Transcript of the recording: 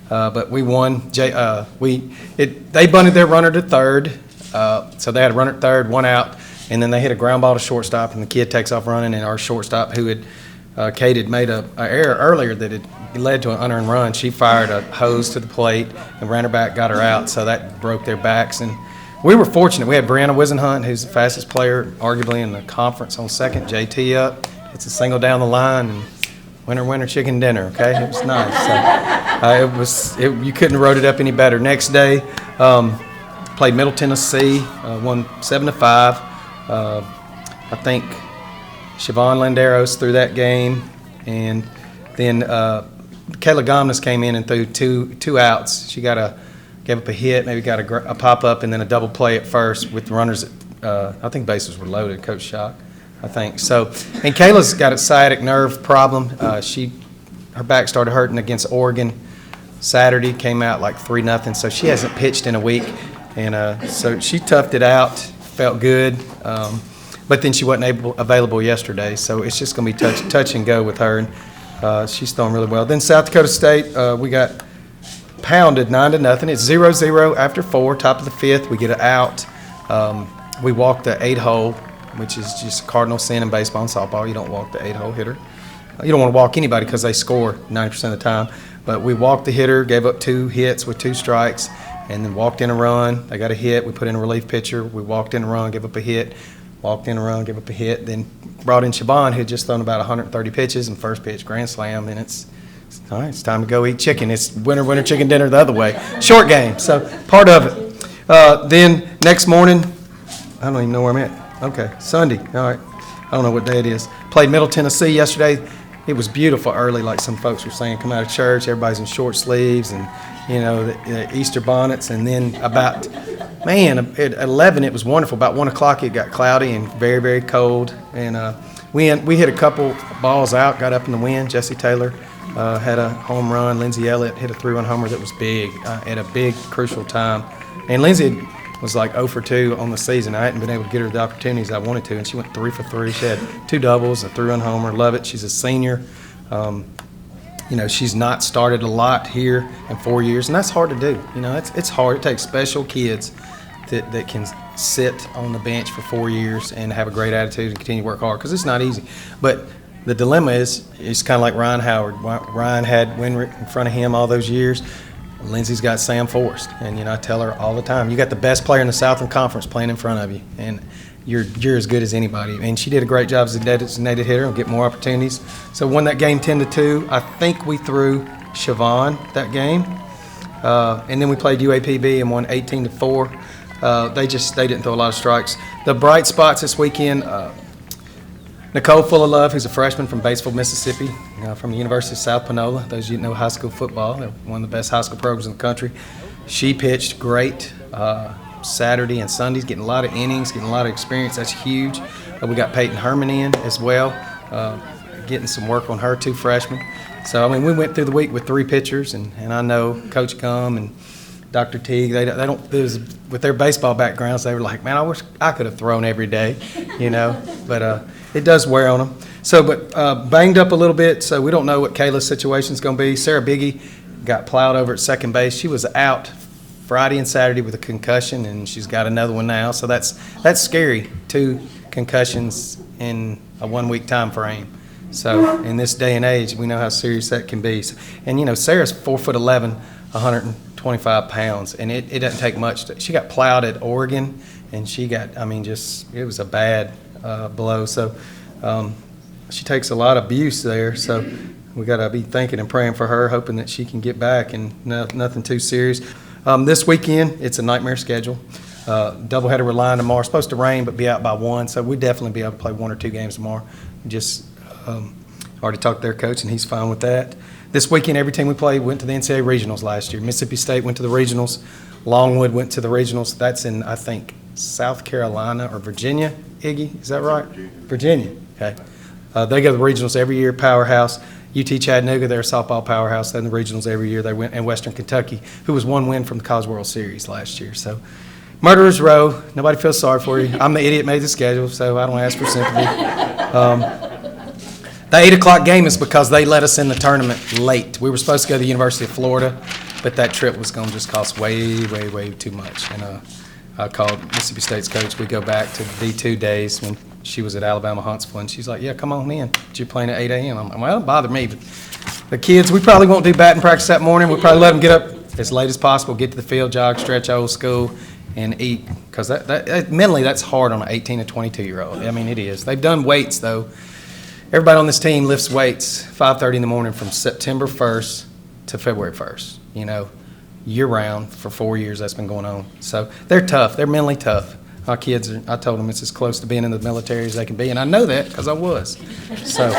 but we won. They bunted their runner to third, so they had a runner at third, one out, and then they hit a ground ball to shortstop, and the kid takes off running, and our shortstop, who had Kate had made an error earlier that had led to an unearned run. She fired a hose to the plate and ran her back, got her out, so that broke their backs. And we were fortunate. We had Brianna Wisenhunt, who's the fastest player arguably in the conference, on second. JT up, hits a single down the line, and winner, chicken dinner, okay? It was nice. So, you couldn't have wrote it up any better. Next day, played Middle Tennessee, won 7-5. I think Siobhan Landeros threw that game, and then Kayla Gomez came in and threw two outs. She gave up a hit, maybe got a pop-up, and then a double play at first with runners I think bases were loaded, Coach Shock, I think. So, and Kayla's got a sciatic nerve problem. Her back started hurting against Oregon Saturday, came out like 3-0, so she hasn't pitched in a week. And so she toughed it out, felt good. But then she wasn't available yesterday, so it's just going to be touch and go with her. And she's throwing really well. Then South Dakota State, we got pounded 9-0. It's 0-0 after 4, top of the 5th. We get it out. We walk the 8-hole, which is just a cardinal sin in baseball and softball. You don't walk the 8-hole hitter. You don't want to walk anybody because they score 90% of the time. But we walked the hitter, gave up 2 hits with 2 strikes, and then walked in a run. They got a hit. We put in a relief pitcher. We walked in a run, gave up a hit. Walked in a run, gave up a hit. Then brought in Siobhan, who had just thrown about 130 pitches, and first pitch grand slam. And it's all right. It's time to go eat chicken. It's winner, chicken dinner the other way. Short game. So part of it. Then next morning, I don't even know where I'm at. Okay, Sunday. All right. I don't know what day it is. Played Middle Tennessee yesterday. It was beautiful early, like some folks were saying. Come out of church, everybody's in short sleeves and, the Easter bonnets. And then at 11 it was wonderful. About 1 o'clock it got cloudy and very, very cold. And we hit a couple balls out, got up in the wind. Jesse Taylor had a home run. Lindsay Elliott hit a 3-run homer that was big at a big, crucial time. And Lindsay was like 0 for 2 on the season. I hadn't been able to get her the opportunities I wanted to, and she went 3 for 3. She had 2 doubles, a 3-run homer. Love it. She's a senior. She's not started a lot here in 4 years, and that's hard to do. It's hard. It takes special kids that can sit on the bench for 4 years and have a great attitude and continue to work hard, because it's not easy. But the dilemma is, it's kind of like Ryan Howard. Ryan had Winrick in front of him all those years. Lindsay's got Sam Forrest, and I tell her all the time, you got the best player in the Southern Conference playing in front of you, and you're as good as anybody. And she did a great job as a designated hitter and get more opportunities. So won that game 10-2. I think we threw Siobhan that game, and then we played UAPB and won 18-4. They didn't throw a lot of strikes. The bright spots this weekend. Nicole Fullilove, who's a freshman from Batesville, Mississippi, from the University of South Panola. Those of you that know high school football, they're one of the best high school programs in the country. She pitched great Saturday and Sundays, getting a lot of innings, getting a lot of experience. That's huge. We got Peyton Herman in as well, getting some work on her, 2 freshmen. So, we went through the week with 3 pitchers, and I know Coach Gum and Dr. Teague, they don't with their baseball backgrounds, they were like, man, I wish I could have thrown every day, but it does wear on them. So, but banged up a little bit, so we don't know what Kayla's situation's going to be. Sarah Biggie got plowed over at second base. She was out Friday and Saturday with a concussion, and she's got another one now, so that's scary. 2 concussions in a 1-week time frame. So in this day and age, we know how serious that can be. And Sarah's 4'11", 125 pounds, and it doesn't take much. She got plowed at Oregon, and she got, it was a bad blow. So she takes a lot of abuse there. So we got to be thinking and praying for her, hoping that she can get back, and nothing too serious. This weekend, it's a nightmare schedule. Doubleheader with Lyon tomorrow. It's supposed to rain, but be out by 1, so we'll definitely be able to play 1 or 2 games tomorrow. Just already talked to their coach, and he's fine with that. This weekend, every team we played went to the NCAA regionals last year. Mississippi State went to the regionals. Longwood went to the regionals. That's in, I think, South Carolina or Virginia. Iggy, is that right? Virginia. Okay. They go to the regionals every year, powerhouse. UT Chattanooga, they're a softball powerhouse. They're in the regionals every year. They went in Western Kentucky, who was 1 win from the College World Series last year. So, Murderers Row, nobody feels sorry for you. I'm the idiot made the schedule, so I don't ask for sympathy. The 8 o'clock game is because they let us in the tournament late. We were supposed to go to the University of Florida, but that trip was going to just cost way, way, way too much. And I called Mississippi State's coach. We go back to the D2 days when she was at Alabama Huntsville, and she's like, yeah, come on in. You're playing at 8 a.m. I'm like, well, it don't bother me. But the kids, we probably won't do batting practice that morning. We'll probably let them get up as late as possible, get to the field, jog, stretch, old school, and eat. Because that mentally, that's hard on an 18 to 22-year-old. I mean, it is. They've done weights, though. Everybody on this team lifts weights 5:30 in the morning from September 1st to February 1st, year-round for 4 years that's been going on. So they're tough. They're mentally tough. Our kids, I told them it's as close to being in the military as they can be, and I know that because I was. So